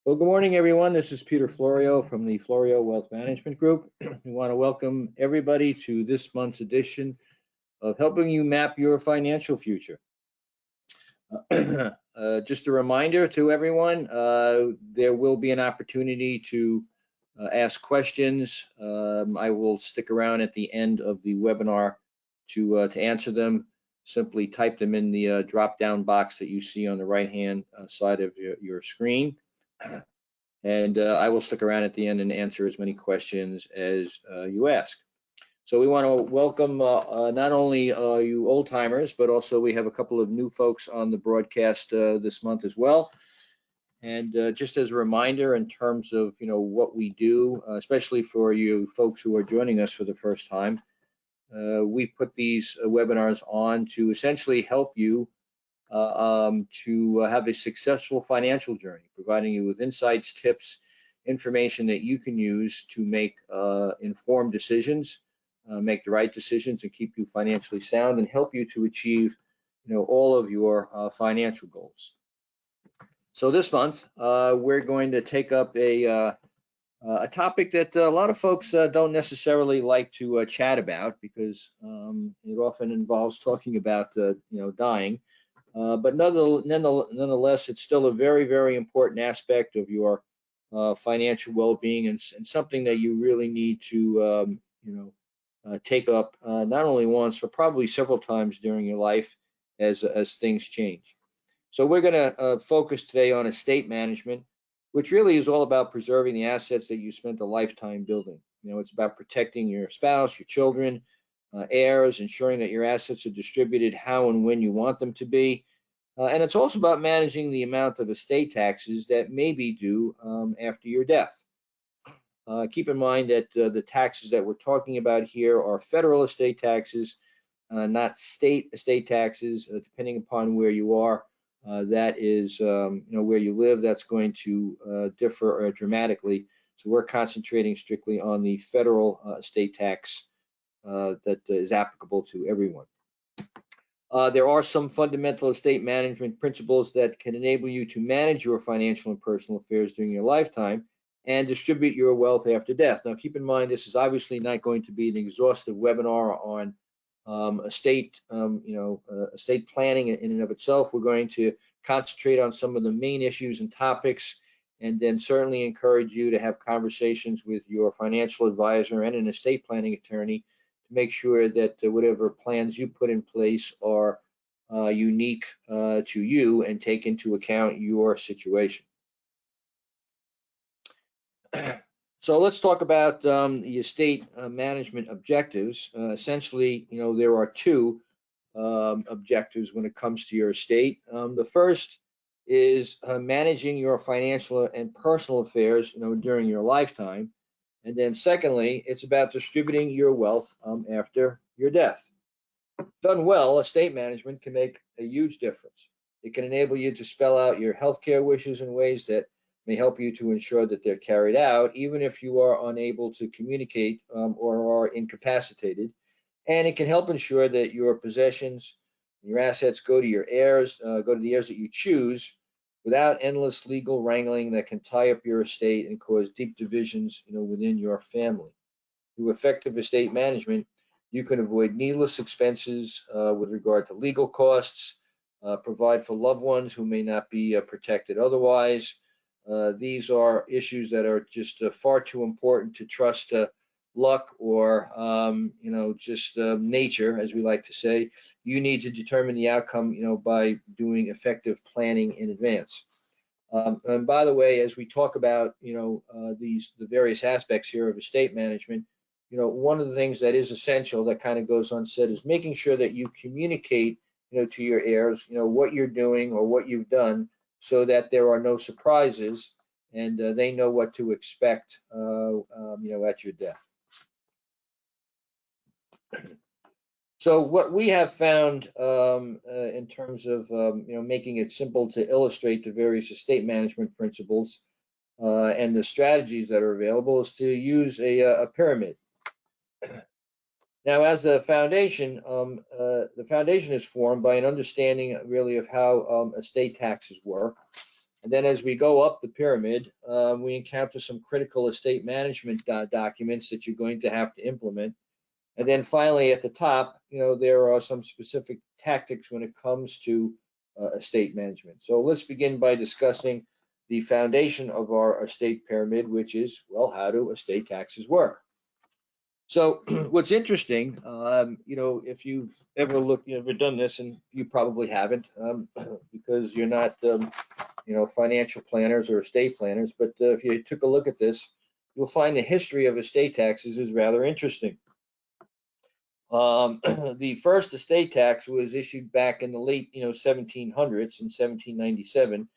Well, good morning, everyone. This is Peter Florio from the Florio Wealth Management Group. We want to welcome everybody to this month's edition of Helping You Map Your Financial Future. Just a reminder to everyone, there will be an opportunity to ask questions. I will stick around at the end of the webinar to answer them. Simply type them in the drop-down box that you see on the right-hand side of your screen. And I will stick around at the end and answer as many questions as you ask. So we want to welcome not only you old timers, but also we have a couple of new folks on the broadcast this month as well. And just as a reminder, in terms of what we do, especially for you folks who are joining us for the first time, we put these webinars on to essentially help you to have a successful financial journey, providing you with insights, tips, information that you can use to make informed decisions, make the right decisions, and keep you financially sound and help you to achieve, all of your financial goals. So this month, we're going to take up a topic that a lot of folks don't necessarily like to chat about because it often involves talking about, dying. But nonetheless, it's still a very, very important aspect of your financial well-being and something that you really need to, take up not only once, but probably several times during your life as things change. So we're going to focus today on estate management, which really is all about preserving the assets that you spent a lifetime building. It's about protecting your spouse, your children, heirs, ensuring that your assets are distributed how and when you want them to be. And it's also about managing the amount of estate taxes that may be due after your death. Keep in mind that the taxes that we're talking about here are federal estate taxes, not state estate taxes. Depending upon where you are, that is, where you live, that's going to differ dramatically. So we're concentrating strictly on the federal estate tax that is applicable to everyone. There are some fundamental estate management principles that can enable you to manage your financial and personal affairs during your lifetime and distribute your wealth after death. Now, keep in mind, this is obviously not going to be an exhaustive webinar on estate planning in and of itself. We're going to concentrate on some of the main issues and topics, and then certainly encourage you to have conversations with your financial advisor and an estate planning attorney to make sure that whatever plans you put in place are unique to you and take into account your situation. So let's talk about the estate management objectives. Essentially, there are two objectives when it comes to your estate. The first is managing your financial and personal affairs, during your lifetime. And then secondly, it's about distributing your wealth after your death. Done well, estate management can make a huge difference. It can enable you to spell out your healthcare wishes in ways that may help you to ensure that they're carried out, even if you are unable to communicate or are incapacitated. And it can help ensure that your possessions, your assets go to your heirs, go to the heirs that you choose, without endless legal wrangling that can tie up your estate and cause deep divisions, within your family. Through effective estate management, you can avoid needless expenses with regard to legal costs, provide for loved ones who may not be protected otherwise. These are issues that are just far too important to trust luck or just nature, as we like to say. You need to determine the outcome, by doing effective planning in advance. And by the way, as we talk about, the various aspects here of estate management, one of the things that is essential that kind of goes unsaid is making sure that you communicate, to your heirs, what you're doing or what you've done, so that there are no surprises and they know what to expect, at your death. So what we have found in terms of making it simple to illustrate the various estate management principles and the strategies that are available is to use a pyramid. Now, as a foundation, the foundation is formed by an understanding really of how estate taxes work. And then as we go up the pyramid, we encounter some critical estate management documents that you're going to have to implement. And then finally at the top, there are some specific tactics when it comes to estate management. So let's begin by discussing the foundation of our estate pyramid, which is, well, how do estate taxes work? So what's interesting, if you've ever done this, and you probably haven't, because you're not, financial planners or estate planners, but if you took a look at this, you'll find the history of estate taxes is rather interesting. The first estate tax was issued back in the late, 1700s in 1797,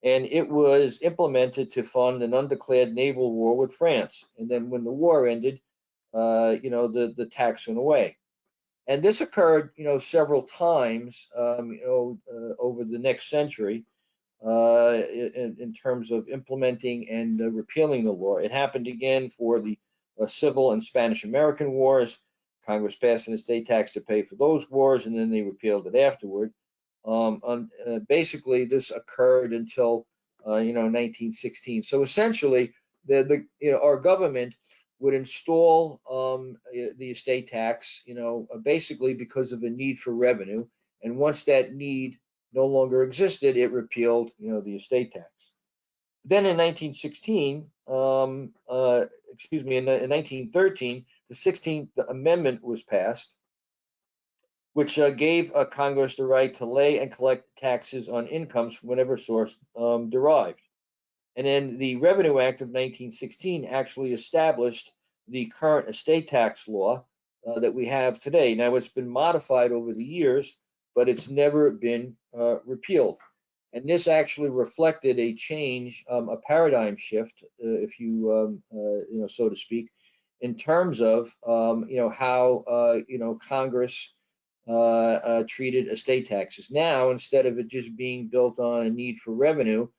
and it was implemented to fund an undeclared naval war with France. And then when the war ended, the tax went away. And this occurred, several times, over the next century, in terms of implementing and repealing the law. It happened again for the Civil and Spanish-American Wars. Congress passed an estate tax to pay for those wars, and then they repealed it afterward. Basically, this occurred until 1916. So essentially, our government would install the estate tax, basically because of a need for revenue. And once that need no longer existed, it repealed, the estate tax. Then in 1916, in 1913, the 16th Amendment was passed, which gave Congress the right to lay and collect taxes on incomes from whatever source derived. And then the Revenue Act of 1916 actually established the current estate tax law that we have today. Now, it's been modified over the years, but it's never been repealed. And this actually reflected a change, a paradigm shift, if you, so to speak, in terms of, how, Congress treated estate taxes. Now, instead of it just being built on a need for revenue,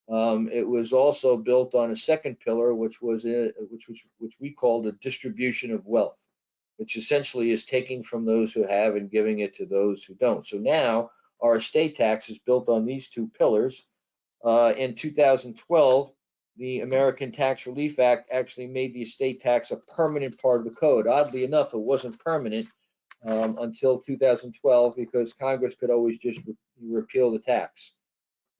it was also built on a second pillar, which we called a distribution of wealth, which essentially is taking from those who have and giving it to those who don't. So now our estate tax is built on these two pillars. In 2012, the American Tax Relief Act actually made the estate tax a permanent part of the code. Oddly enough, it wasn't permanent until 2012 because Congress could always just repeal the tax.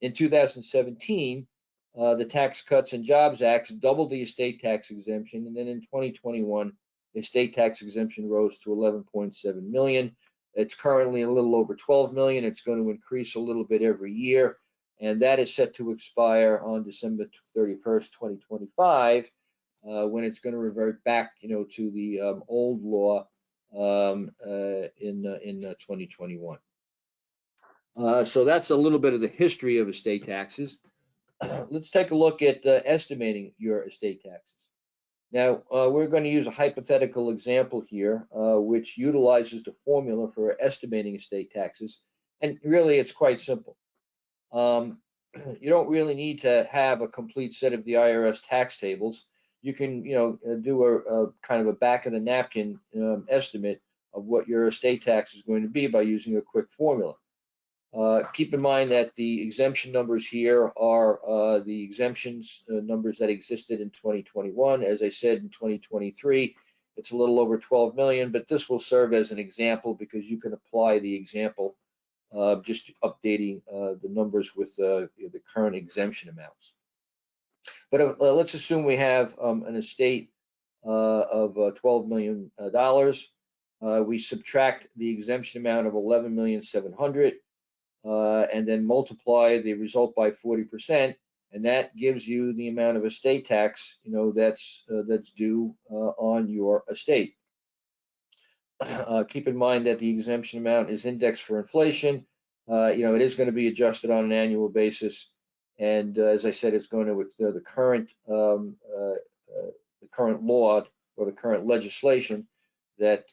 In 2017, the Tax Cuts and Jobs Act doubled the estate tax exemption, and then in 2021, the estate tax exemption rose to 11.7 million. It's currently a little over 12 million. It's going to increase a little bit every year, and that is set to expire on December 31st, 2025, when it's going to revert back, to the old law in 2021. So that's a little bit of the history of estate taxes. Let's take a look at estimating your estate taxes. Now, we're going to use a hypothetical example here, which utilizes the formula for estimating estate taxes. And really, it's quite simple. You don't really need to have a complete set of the IRS tax tables. You can, do a kind of a back of the napkin estimate of what your estate tax is going to be by using a quick formula. Keep in mind that the exemption numbers here are the exemptions numbers that existed in 2021. As I said, in 2023, it's a little over 12 million, but this will serve as an example because you can apply the example just updating the numbers with the current exemption amounts. But let's assume we have an estate of $12 million. We subtract the exemption amount of 11,700,000. And then multiply the result by 40%, and that gives you the amount of estate tax, that's due on your estate. Keep in mind that the exemption amount is indexed for inflation. It is going to be adjusted on an annual basis, and as I said, it's going to the current law or the current legislation that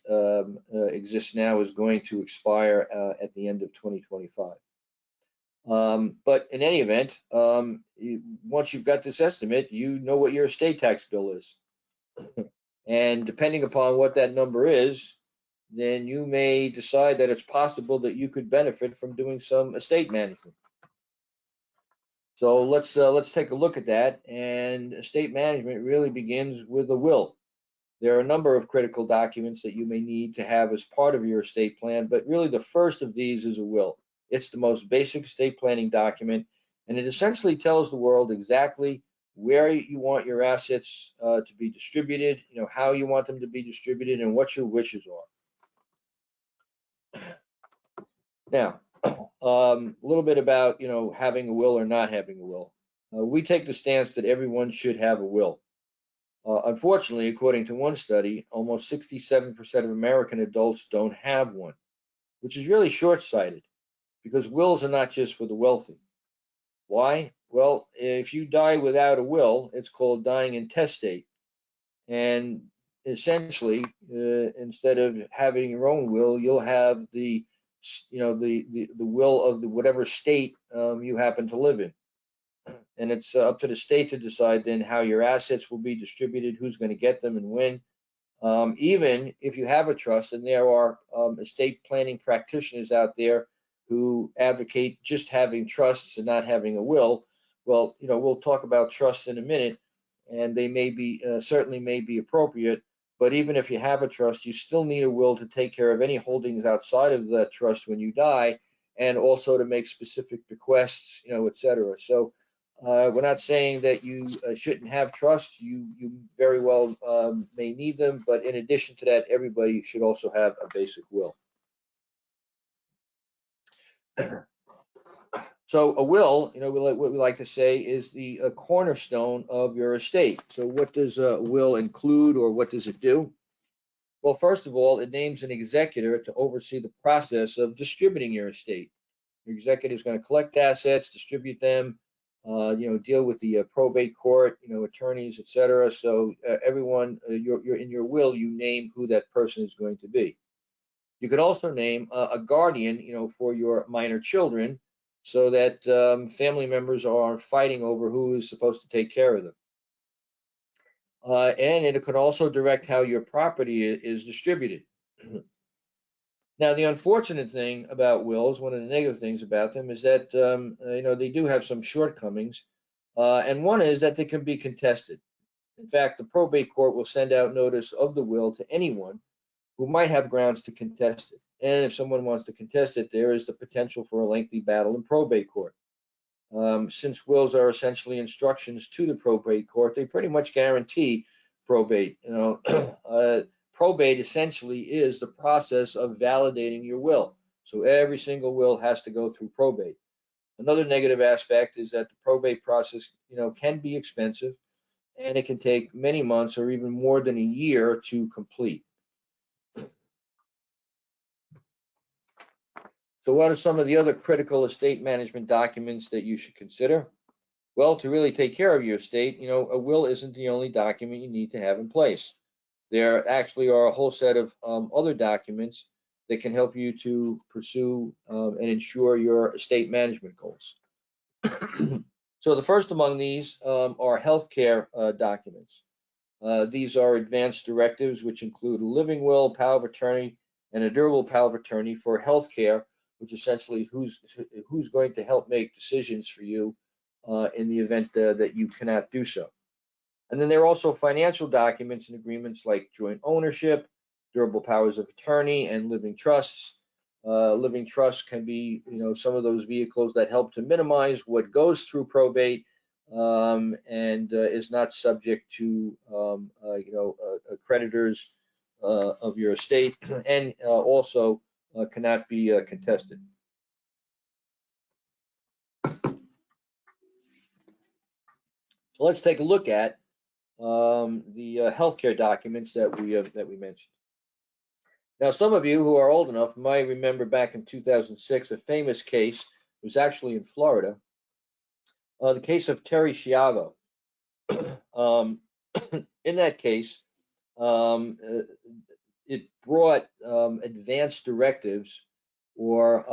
exists now is going to expire at the end of 2025. But in any event, once you've got this estimate, you know what your estate tax bill is. And depending upon what that number is, then you may decide that it's possible that you could benefit from doing some estate management. So let's take a look at that. And estate management really begins with a will. There are a number of critical documents that you may need to have as part of your estate plan, but really the first of these is a will. It's the most basic estate planning document, and it essentially tells the world exactly where you want your assets to be distributed, how you want them to be distributed, and what your wishes are. Now, a little bit about having a will or not having a will. We take the stance that everyone should have a will. Unfortunately, according to one study, almost 67% of American adults don't have one, which is really short-sighted because wills are not just for the wealthy. Why? Well, if you die without a will, it's called dying intestate. And essentially, instead of having your own will, you'll have the will of the whatever state you happen to live in. And it's up to the state to decide then how your assets will be distributed, who's going to get them and when. Even if you have a trust, and there are estate planning practitioners out there who advocate just having trusts and not having a will. Well, we'll talk about trusts in a minute, and they may be certainly may be appropriate. But even if you have a trust, you still need a will to take care of any holdings outside of that trust when you die, and also to make specific bequests, et cetera. So we're not saying that you shouldn't have trusts. You very well may need them, but in addition to that, everybody should also have a basic will. So a will, what we like to say is the cornerstone of your estate. So what does a will include, or what does it do? Well, first of all, it names an executor to oversee the process of distributing your estate. Your executor is going to collect assets, distribute them, deal with the probate court, attorneys, etc. So everyone, you're in your will, you name who that person is going to be. You could also name a guardian, for your minor children, so that family members are fighting over who is supposed to take care of them. And it could also direct how your property is distributed. Now, the unfortunate thing about wills, one of the negative things about them, is that they do have some shortcomings, and one is that they can be contested. In fact, the probate court will send out notice of the will to anyone who might have grounds to contest it. And if someone wants to contest it, there is the potential for a lengthy battle in probate court. Since wills are essentially instructions to the probate court, they pretty much guarantee probate. Probate essentially is the process of validating your will. So every single will has to go through probate. Another negative aspect is that the probate process, can be expensive, and it can take many months or even more than a year to complete. So what are some of the other critical estate management documents that you should consider? Well, to really take care of your estate, a will isn't the only document you need to have in place. There actually are a whole set of other documents that can help you to pursue and ensure your estate management goals. So the first among these are healthcare documents. These are advanced directives, which include a living will, power of attorney, and a durable power of attorney for healthcare, which essentially who's going to help make decisions for you in the event that you cannot do so. And then there are also financial documents and agreements like joint ownership, durable powers of attorney, and living trusts. Living trusts can be, some of those vehicles that help to minimize what goes through probate and is not subject to, creditors of your estate, and also cannot be contested. So let's take a look at the healthcare documents that we mentioned. Now, some of you who are old enough might remember back in 2006, a famous case. It was actually in Florida, the case of Terri Schiavo. In that case, it brought advanced directives, or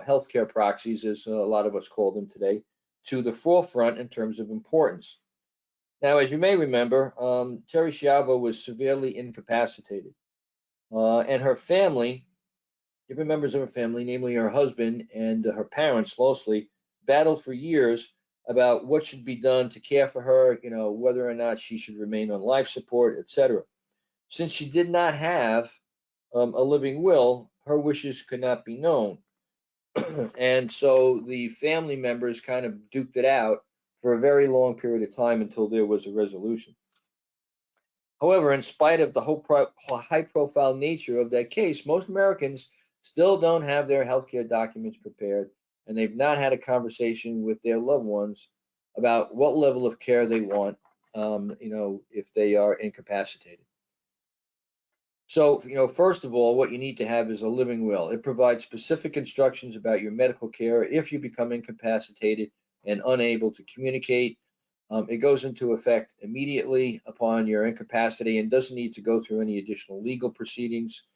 healthcare proxies, as a lot of us call them today, to the forefront in terms of importance. Now, as you may remember, Terri Schiavo was severely incapacitated, and her family, different members of her family, namely her husband and her parents mostly, battled for years about what should be done to care for her, whether or not she should remain on life support, etc. Since she did not have a living will, her wishes could not be known. And so the family members kind of duked it out for a very long period of time until there was a resolution. However, in spite of the high-profile nature of that case, most Americans still don't have their healthcare documents prepared, and they've not had a conversation with their loved ones about what level of care they want, if they are incapacitated. So, first of all, what you need to have is a living will. It provides specific instructions about your medical care if you become incapacitated and unable to communicate. It goes into effect immediately upon your incapacity and doesn't need to go through any additional legal proceedings.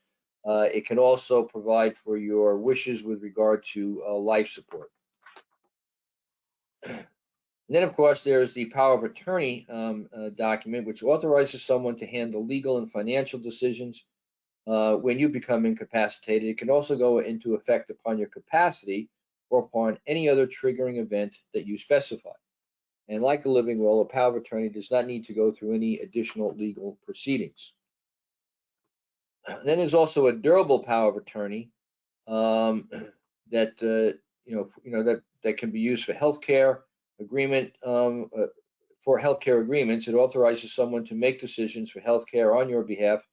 It can also provide for your wishes with regard to life support. And then, of course, there's the power of attorney document, which authorizes someone to handle legal and financial decisions when you become incapacitated. It can also go into effect upon your capacity or upon any other triggering event that you specify. And like a living will, a power of attorney does not need to go through any additional legal proceedings. Then there's also a durable power of attorney that that can be used for healthcare agreement. For healthcare agreements, it authorizes someone to make decisions for healthcare on your behalf,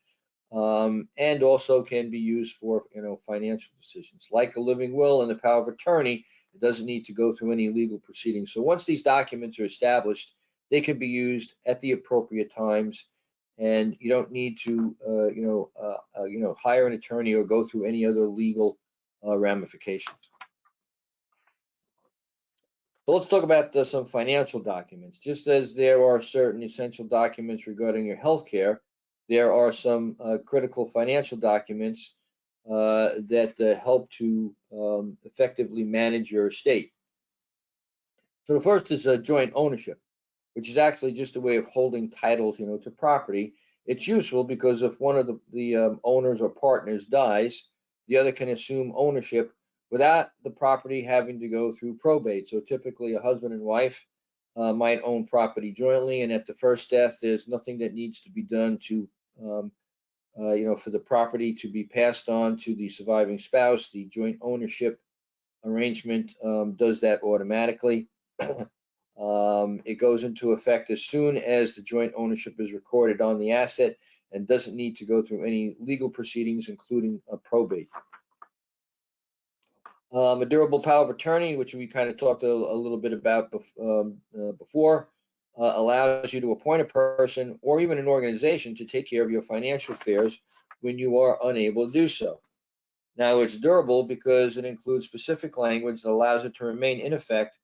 and also can be used for financial decisions. Like a living will and the power of attorney, it doesn't need to go through any legal proceedings. So once these documents are established, they can be used at the appropriate times, and you don't need to hire an attorney or go through any other legal ramifications. So let's talk about some financial documents. Just as there are certain essential documents regarding your health care, there are some critical financial documents that help to effectively manage your estate. So the first is joint ownership, which is actually just a way of holding title, to property. It's useful because if one of the owners or partners dies, the other can assume ownership without the property having to go through probate. So typically a husband and wife might own property jointly, and at the first death, there's nothing that needs to be done to, for the property to be passed on to the surviving spouse. The joint ownership arrangement does that automatically. It goes into effect as soon as the joint ownership is recorded on the asset and doesn't need to go through any legal proceedings, including a probate. A durable power of attorney, which we kind of talked a little bit about before, allows you to appoint a person or even an organization to take care of your financial affairs when you are unable to do so. Now, it's durable because it includes specific language that allows it to remain in effect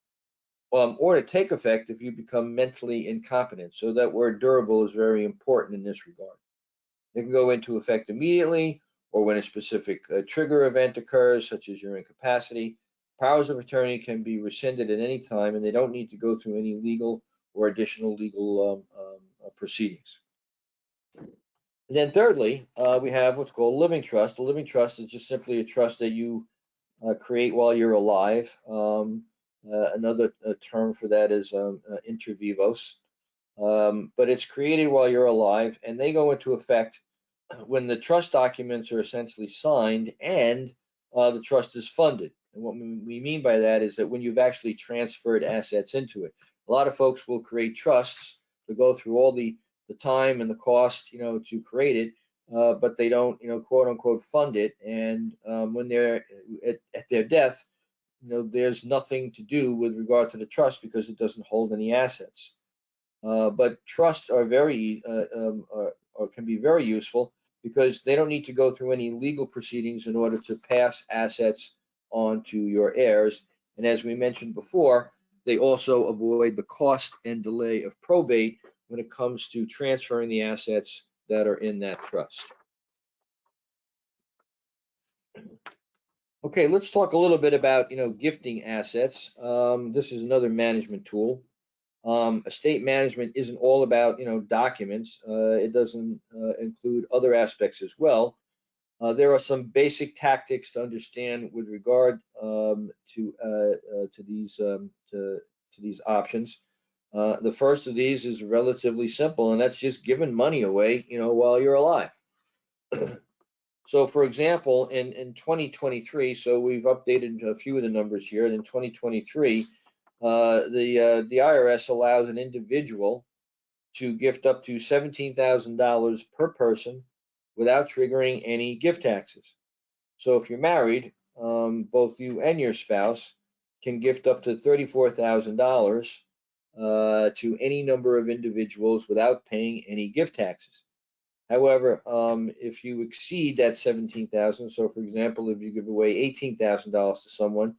or to take effect if you become mentally incompetent. So that word durable is very important in this regard. It can go into effect immediately or when a specific trigger event occurs, such as your incapacity. Powers of attorney can be rescinded at any time, and they don't need to go through any legal or additional legal proceedings. And then thirdly, we have what's called a living trust. A living trust is just simply a trust that you create while you're alive. Another term for that is inter vivos. But it's created while you're alive, and they go into effect when the trust documents are essentially signed and the trust is funded. And what we mean by that is that when you've actually transferred assets into it. A lot of folks will create trusts to go through all the time and the cost, to create it, but they don't, quote unquote, fund it. And when they're at their death, there's nothing to do with regard to the trust because it doesn't hold any assets. But trusts are or can be very useful because they don't need to go through any legal proceedings in order to pass assets on to your heirs. And as we mentioned before, they also avoid the cost and delay of probate when it comes to transferring the assets that are in that trust. Okay, let's talk a little bit about, gifting assets. This is another management tool. Estate management isn't all about, documents. It doesn't include other aspects as well. There are some basic tactics to understand with regard to these to options. The first of these is relatively simple, and that's just giving money away, while you're alive. So, for example, in 2023, so we've updated a few of the numbers here. In 2023, the IRS allows an individual to gift up to $17,000 per person without triggering any gift taxes. So if you're married, both you and your spouse can gift up to $34,000 to any number of individuals without paying any gift taxes. However, if you exceed that 17,000, so for example, if you give away $18,000 to someone,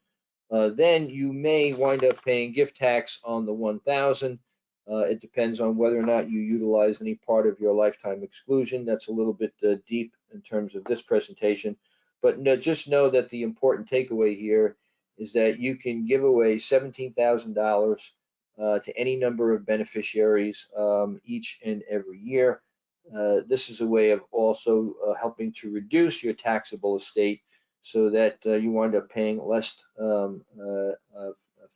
then you may wind up paying gift tax on the 1,000. It depends on whether or not you utilize any part of your lifetime exclusion. That's a little bit deep in terms of this presentation, but just know that the important takeaway here is that you can give away $17,000 to any number of beneficiaries each and every year. This is a way of also helping to reduce your taxable estate so that you wind up paying less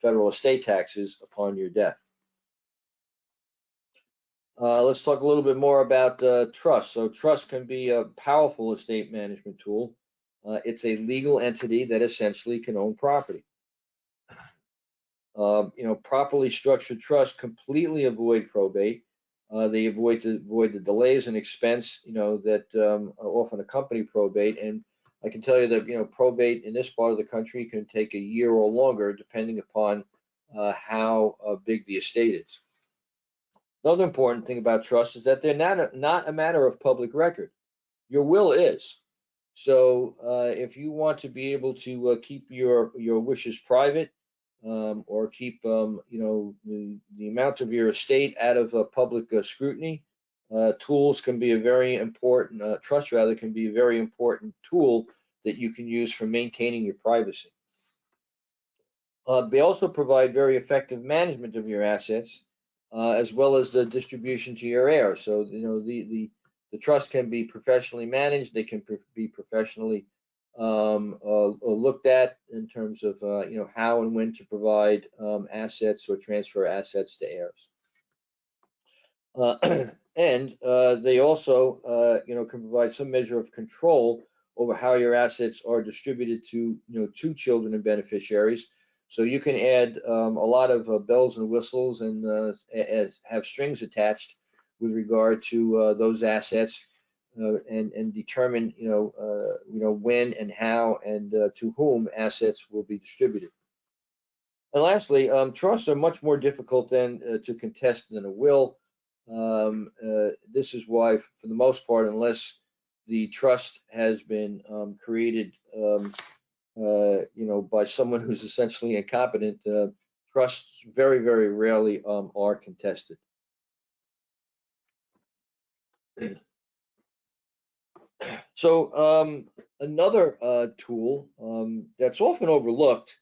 federal estate taxes upon your death. Let's talk a little bit more about trust. So trust can be a powerful estate management tool. It's a legal entity that essentially can own property. Properly structured trusts completely avoid probate. They avoid the delays and expense, that often accompany probate. And I can tell you that, probate in this part of the country can take a year or longer, depending upon how big the estate is. Another important thing about trusts is that they're not a matter of public record. Your will is. So if you want to be able to keep your wishes private, or keep the amount of your estate out of public scrutiny, trust can be a very important tool that you can use for maintaining your privacy. They also provide very effective management of your assets, as well as the distribution to your heirs. So the trust can be professionally managed. They can be professionally looked at in terms of how and when to provide assets or transfer assets to heirs. And they also can provide some measure of control over how your assets are distributed to children and beneficiaries. So you can add a lot of bells and whistles and have strings attached with regard to those assets, and determine when and how and to whom assets will be distributed. And lastly, trusts are much more difficult to contest than a will. This is why, for the most part, unless the trust has been created by someone who's essentially incompetent, trusts very, very rarely are contested. So another tool that's often overlooked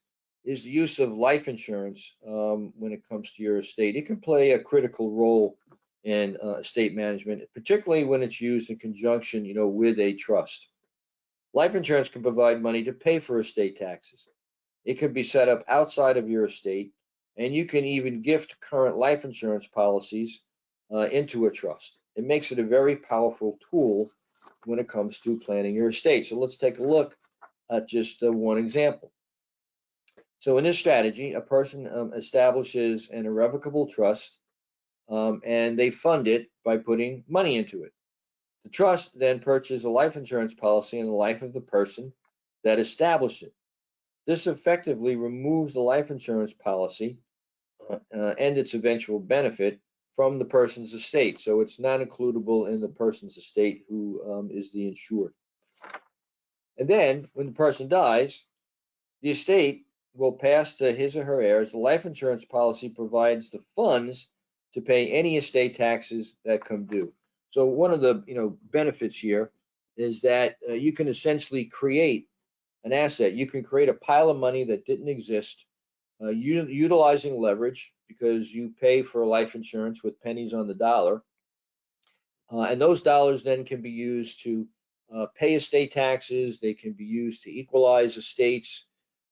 is the use of life insurance when it comes to your estate. It can play a critical role in estate management, particularly when it's used in conjunction, with a trust. Life insurance can provide money to pay for estate taxes. It can be set up outside of your estate, and you can even gift current life insurance policies into a trust. It makes it a very powerful tool when it comes to planning your estate. So let's take a look at just one example. So in this strategy, a person establishes an irrevocable trust, and they fund it by putting money into it. The trust then purchases a life insurance policy in the life of the person that established it. This effectively removes the life insurance policy and its eventual benefit from the person's estate. So it's not includable in the person's estate who is the insured. And then when the person dies, the estate will pass to his or her heirs. The life insurance policy provides the funds to pay any estate taxes that come due. So one of the benefits here is that you can essentially create an asset. You can create a pile of money that didn't exist, utilizing leverage, because you pay for life insurance with pennies on the dollar, and those dollars then can be used to pay estate taxes. They can be used to equalize estates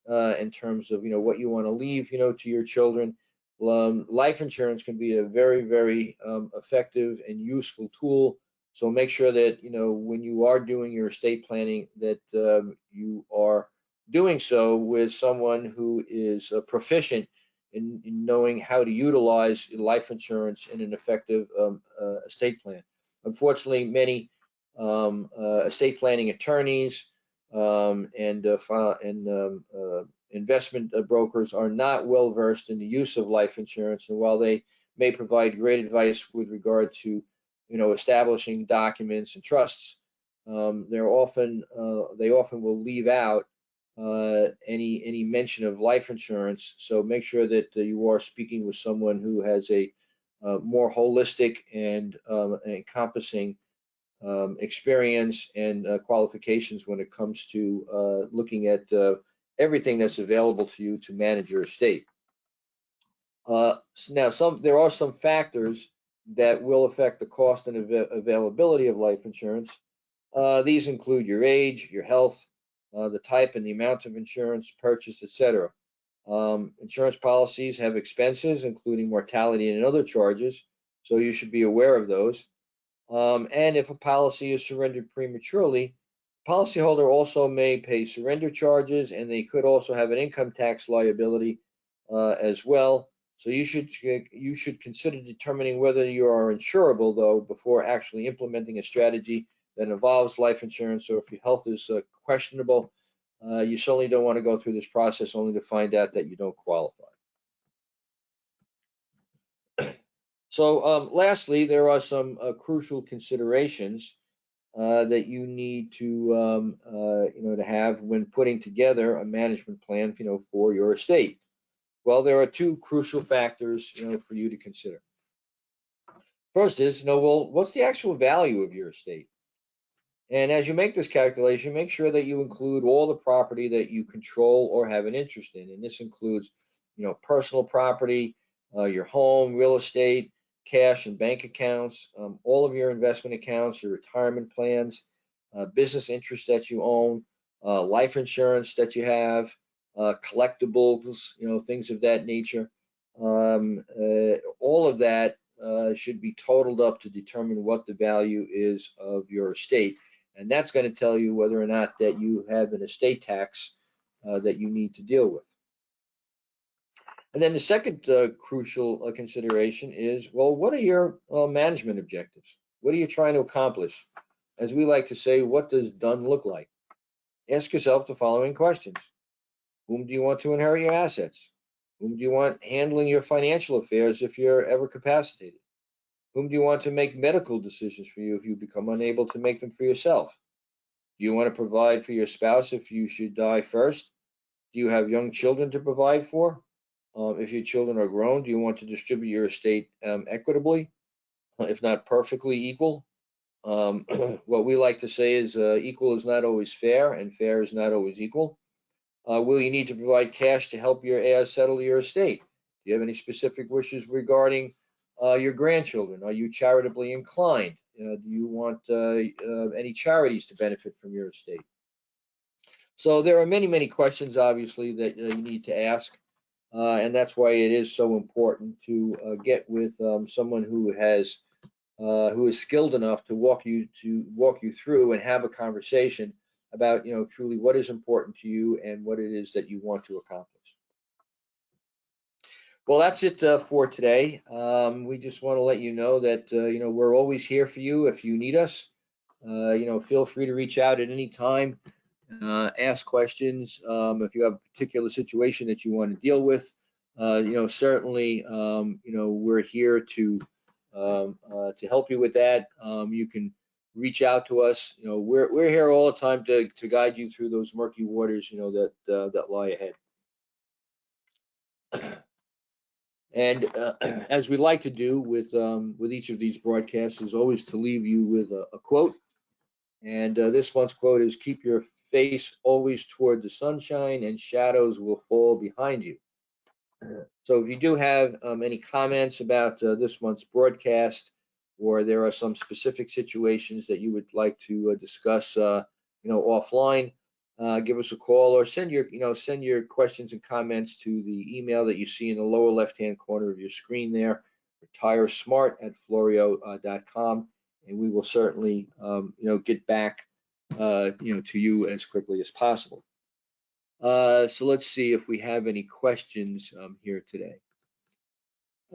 in terms of what you want to leave to your children. life insurance can be a very, very effective and useful tool. So make sure that, when you are doing your estate planning, that you are doing so with someone who is proficient in knowing how to utilize life insurance in an effective estate plan. Unfortunately, many estate planning attorneys and investment brokers are not well versed in the use of life insurance, and while they may provide great advice with regard to establishing documents and trusts, they often will leave out any mention of life insurance. So make sure that you are speaking with someone who has a more holistic and encompassing experience and qualifications when it comes to looking at everything that's available to you to manage your estate. Now, there are some factors that will affect the cost and availability of life insurance. These include your age, your health, the type and the amount of insurance purchased, etc. Insurance policies have expenses, including mortality and other charges, so you should be aware of those. And if a policy is surrendered prematurely, the policyholder also may pay surrender charges, and they could also have an income tax liability as well. So you should consider determining whether you are insurable, though, before actually implementing a strategy that involves life insurance. So if your health is questionable, you certainly don't want to go through this process only to find out that you don't qualify. So lastly, there are some crucial considerations that you need to to have when putting together a management plan for your estate. Well, there are two crucial factors for you to consider. First is what's the actual value of your estate? And as you make this calculation, make sure that you include all the property that you control or have an interest in, and this includes personal property, your home, real estate, cash and bank accounts, all of your investment accounts, your retirement plans, business interests that you own, life insurance that you have, collectibles, things of that nature. All of that should be totaled up to determine what the value is of your estate. And that's going to tell you whether or not that you have an estate tax that you need to deal with. And then the second crucial consideration is, what are your management objectives? What are you trying to accomplish? As we like to say, what does done look like? Ask yourself the following questions. Whom do you want to inherit your assets? Whom do you want handling your financial affairs if you're ever capacitated? Whom do you want to make medical decisions for you if you become unable to make them for yourself? Do you want to provide for your spouse if you should die first? Do you have young children to provide for? If your children are grown, do you want to distribute your estate equitably, if not perfectly equal? What we like to say is equal is not always fair, and fair is not always equal. Will you need to provide cash to help your heirs settle your estate? Do you have any specific wishes regarding your grandchildren? Are you charitably inclined? Do you want any charities to benefit from your estate? So there are many, many questions, obviously, that you need to ask. And that's why it is so important to get with someone who is skilled enough to walk you through and have a conversation about truly what is important to you and what it is that you want to accomplish. Well, that's it for today. We just want to let you know that we're always here for you if you need us. Feel free to reach out at any time. Ask questions if you have a particular situation that you want to deal with. Certainly, we're here to help you with that. You can reach out to us. We're here all the time to guide you through those murky waters, that lie ahead. And as we like to do with each of these broadcasts, is always to leave you with a quote. And this month's quote is, "Keep your face always toward the sunshine, and shadows will fall behind you." So if you do have any comments about this month's broadcast, or there are some specific situations that you would like to discuss, offline, give us a call or send your questions and comments to the email that you see in the lower left-hand corner of your screen there, retiresmart@florio.com, and we will certainly get back to you as quickly as possible. So let's see if we have any questions here today.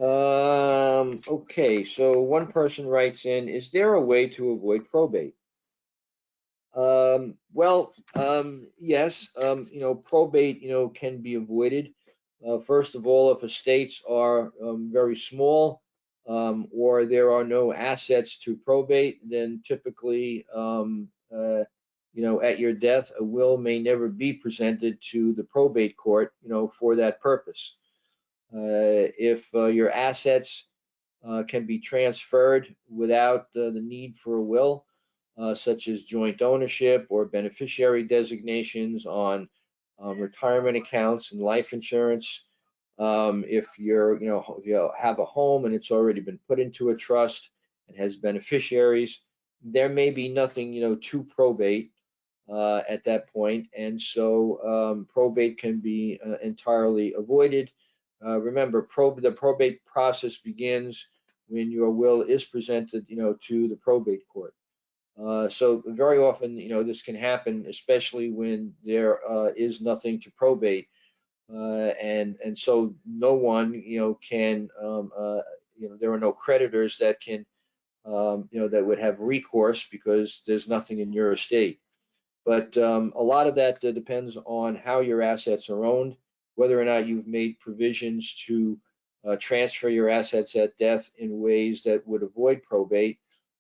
Okay, so one person writes in, is there a way to avoid probate? Yes, probate, can be avoided. First of all, if estates are very small, or there are no assets to probate, then typically, at your death, a will may never be presented to the probate court, for that purpose. If your assets can be transferred without the need for a will, such as joint ownership or beneficiary designations on retirement accounts and life insurance. If if you have a home and it's already been put into a trust and has beneficiaries, there may be nothing, to probate at that point, and so probate can be entirely avoided. Remember, the probate process begins when your will is presented, to the probate court. So very often, this can happen, especially when there is nothing to probate, and so no one, can, there are no creditors that can, that would have recourse because there's nothing in your estate. But a lot of that depends on how your assets are owned, whether or not you've made provisions to transfer your assets at death in ways that would avoid probate.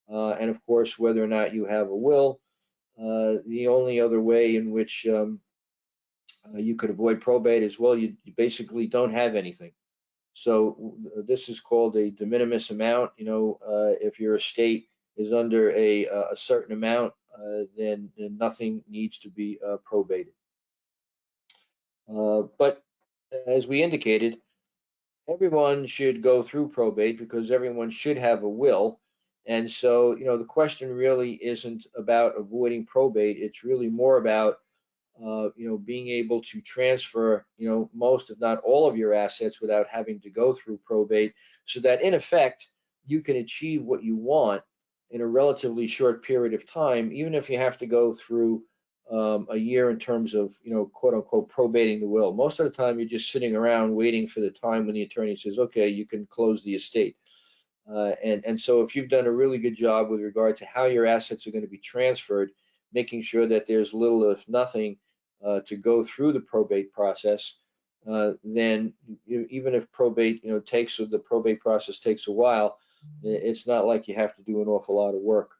And of course, whether or not you have a will. The only other way in which you could avoid probate is, well, you basically don't have anything. So this is called a de minimis amount. If your estate is under a certain amount, then nothing needs to be probated. But as we indicated, everyone should go through probate because everyone should have a will. And so, the question really isn't about avoiding probate. It's really more about, being able to transfer, most, if not all of your assets without having to go through probate, so that in effect, you can achieve what you want in a relatively short period of time, even if you have to go through a year in terms of, quote unquote, probating the will. Most of the time, you're just sitting around waiting for the time when the attorney says, okay, you can close the estate. And so if you've done a really good job with regard to how your assets are going to be transferred, making sure that there's little if nothing to go through the probate process, then even if probate, the probate process takes a while, it's not like you have to do an awful lot of work.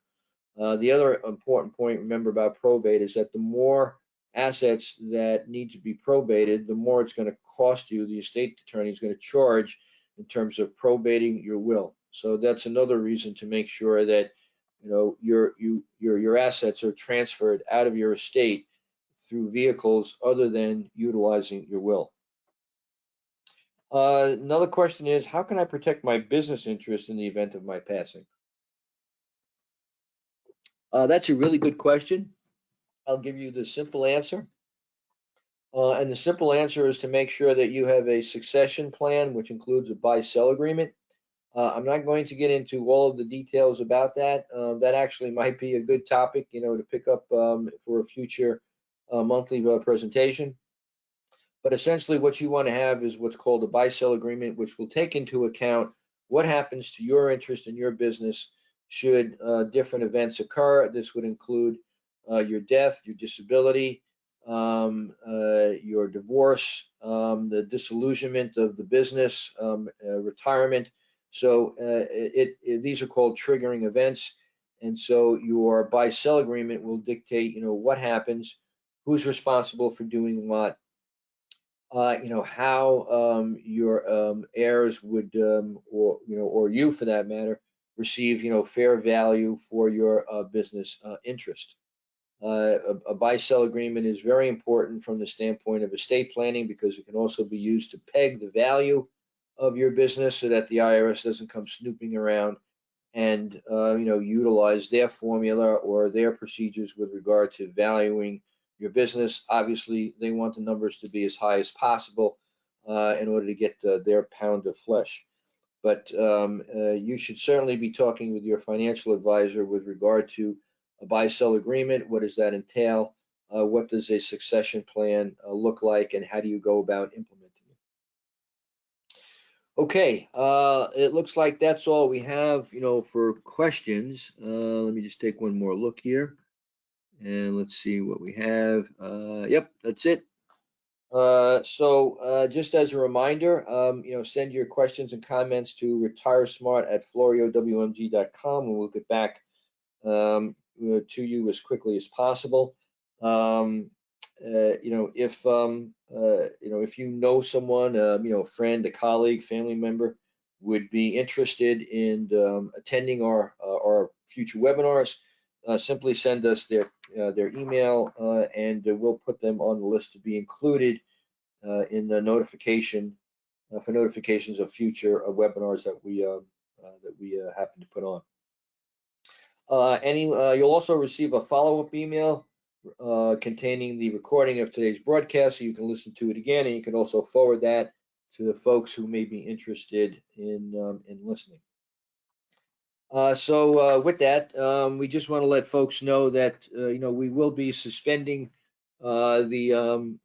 The other important point, remember, about probate is that the more assets that need to be probated, the more it's going to cost you. The estate attorney is going to charge in terms of probating your will. So that's another reason to make sure that your assets are transferred out of your estate through vehicles other than utilizing your will. Another question is, how can I protect my business interest in the event of my passing? That's a really good question. I'll give you the simple answer. And the simple answer is to make sure that you have a succession plan, which includes a buy-sell agreement. I'm not going to get into all of the details about that. That actually might be a good topic, to pick up for a future monthly presentation. But essentially what you want to have is what's called a buy-sell agreement, which will take into account what happens to your interest in your business should different events occur. This would include your death, your disability, your divorce, the disillusionment of the business, retirement. So these are called triggering events. And so your buy-sell agreement will dictate, what happens, who's responsible for doing what, how your heirs would, or you for that matter, receive, fair value for your business interest. A buy-sell agreement is very important from the standpoint of estate planning because it can also be used to peg the value of your business so that the IRS doesn't come snooping around and utilize their formula or their procedures with regard to valuing your business. Obviously, they want the numbers to be as high as possible in order to get their pound of flesh. But you should certainly be talking with your financial advisor with regard to a buy-sell agreement. What does that entail? What does a succession plan look like, and how do you go about implementing it? Okay, it looks like that's all we have, for questions. Let me just take one more look here, and let's see what we have. Yep, that's it. Just as a reminder, send your questions and comments to retiresmart@floriowmg.com, and we'll get back to you as quickly as possible. If you know someone, a friend, a colleague, family member would be interested in attending our future webinars, simply send us their email, and we'll put them on the list to be included in the notifications of future webinars that we happen to put on. You'll also receive a follow-up email containing the recording of today's broadcast, so you can listen to it again, and you can also forward that to the folks who may be interested in listening. With that, we just want to let folks know that we will be suspending the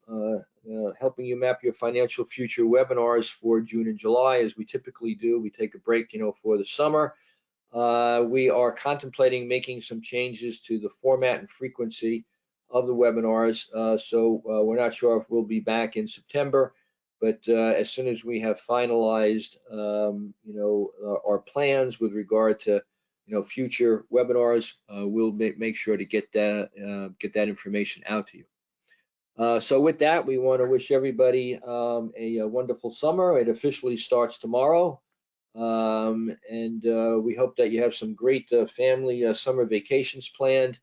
helping you map your financial future webinars for June and July, as we typically do. We take a break, for the summer. We are contemplating making some changes to the format and frequency of the webinars. We're not sure if we'll be back in September, but as soon as we have finalized, our plans with regard to, future webinars, we'll make sure to get that information out to you. With that, we want to wish everybody a wonderful summer. It officially starts tomorrow. We hope that you have some great family summer vacations planned.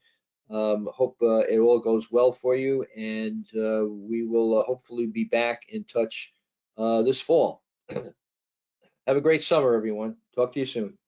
Hope it all goes well for you, and we will hopefully be back in touch this fall. Have a great summer, everyone. Talk to you soon.